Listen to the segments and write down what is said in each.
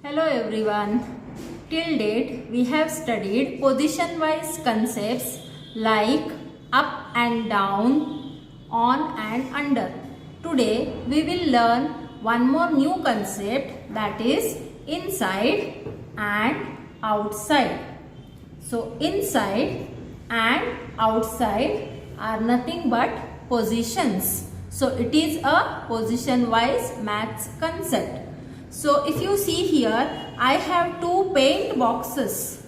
Hello everyone. Till date we have studied position wise concepts like up and down, on and under. Today we will learn one more new concept, that is inside and outside. So inside and outside are nothing but positions. So it is a position wise maths concept. So if you see here, I have two paint boxes.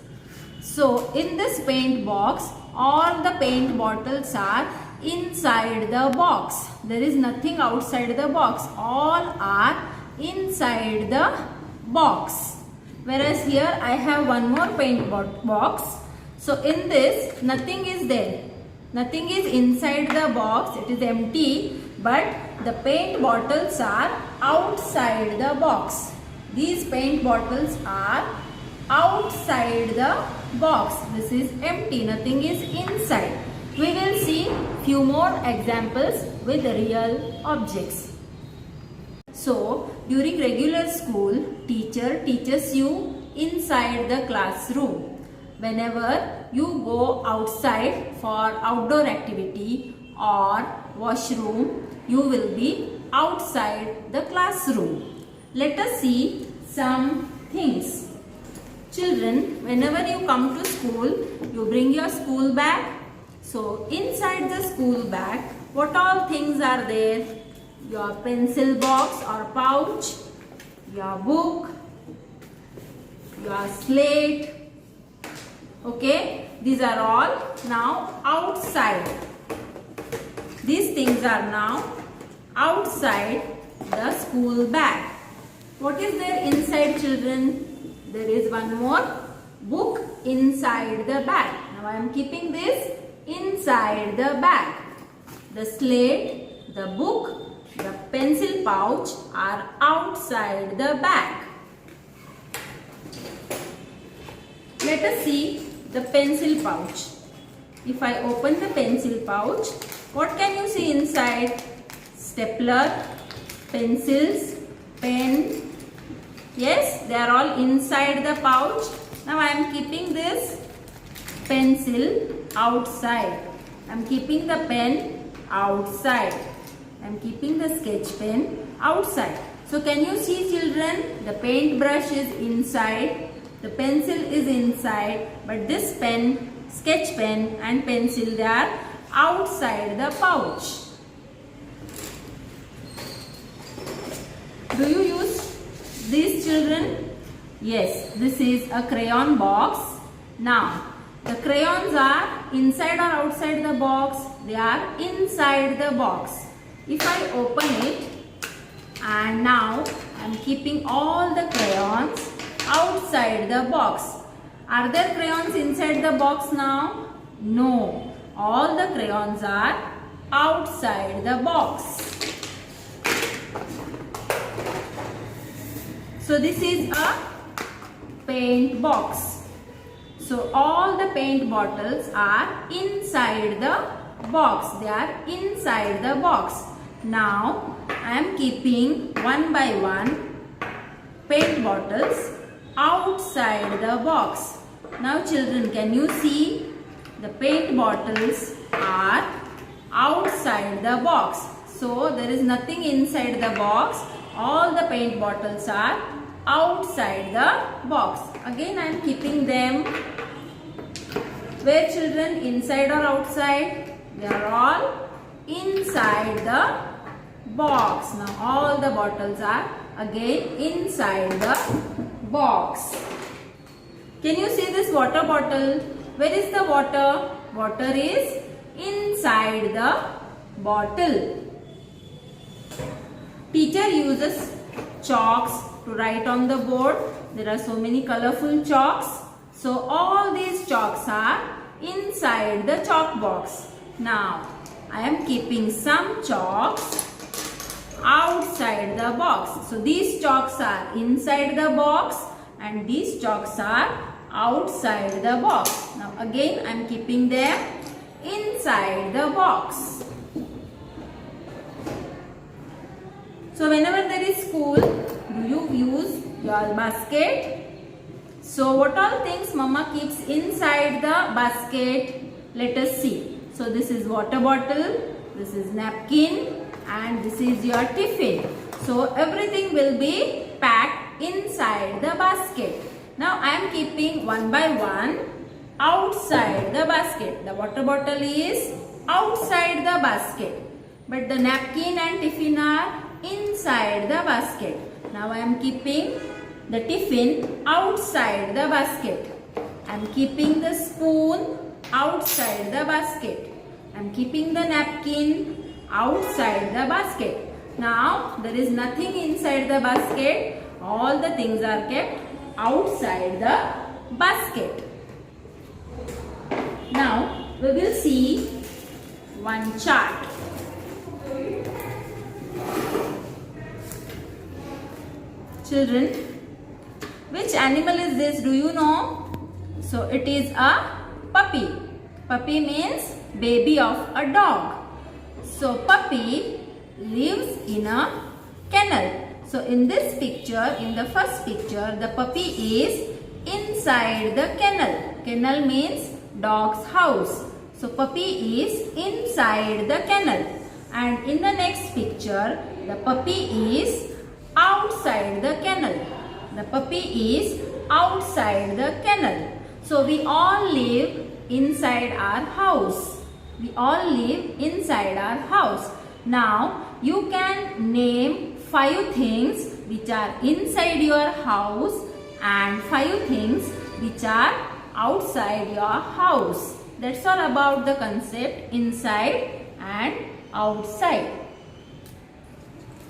So in this paint box, all the paint bottles are inside the box. There is nothing outside the box. All are inside the box. Whereas here I have one more paint box. So in this, nothing is there. Nothing is inside the box. It is empty. But the paint bottles are outside the box. These paint bottles are outside the box. This is empty. Nothing is inside. We will see few more examples with real objects. So, during regular school, teacher teaches you inside the classroom. Whenever you go outside for outdoor activity or washroom, you will be outside the classroom. Let us see some things. Children, whenever you come to school, you bring your school bag. So, inside the school bag, what all things are there? Your pencil box or pouch, your book, your slate. Okay, these are all now outside. These things are now outside the school bag. What is there inside, children? There is one more book inside the bag. Now I am keeping this inside the bag. The slate, the book, the pencil pouch are outside the bag. Let us see the pencil pouch. If I open the pencil pouch, what can you see inside? Stapler, pencils, pen. Yes, they are all inside the pouch. Now I am keeping this pencil outside. I am keeping the pen outside. I am keeping the sketch pen outside. So can you see, children? The paintbrush is inside. The pencil is inside. But this pen, sketch pen and pencil, they are outside the pouch. Do you use these, children? Yes, this is a crayon box. Now, the crayons are inside or outside the box? They are inside the box. If I open it, and now I am keeping all the crayons outside the box. Are there crayons inside the box now? No. All the crayons are outside the box. So this is a paint box. So all the paint bottles are inside the box. They are inside the box. Now I am keeping one by one paint bottles outside the box. Now children, can you see? The paint bottles are outside the box. So there is nothing inside the box. All the paint bottles are outside the box. Again I am keeping them where, children? Inside or outside? They are all inside the box. Now all the bottles are again inside the box. Can you see this water bottle? Where is the water? Water is inside the bottle. Teacher uses chalks to write on the board. There are so many colorful chalks. So all these chalks are inside the chalk box. Now I am keeping some chalks outside the box. So these chalks are inside the box and these chalks are outside the box. Now again I am keeping them inside the box. So whenever there is school, do you use your basket? So what all things mama keeps inside the basket? Let us see. So this is water bottle, this is napkin, and this is your tiffin. So everything will be packed inside the basket. Now I am keeping one by one outside the basket. The water bottle is outside the basket, but the napkin and tiffin are inside the basket. Now I am keeping the tiffin outside the basket. I am keeping the spoon outside the basket. I am keeping the napkin outside the basket. Now there is nothing inside the basket. All the things are kept outside the basket. Now we will see one chart. Children, which animal is this? Do you know? So it is a puppy. Puppy means baby of a dog. So puppy lives in a kennel. So in this picture, in the first picture, the puppy is inside the kennel. Kennel means dog's house. So puppy is inside the kennel. And in the next picture, the puppy is outside the kennel. The puppy is outside the kennel. So we all live inside our house. We all live inside our house. Now you can name 5 things which are inside your house and 5 things which are outside your house. That's all about the concept inside and outside.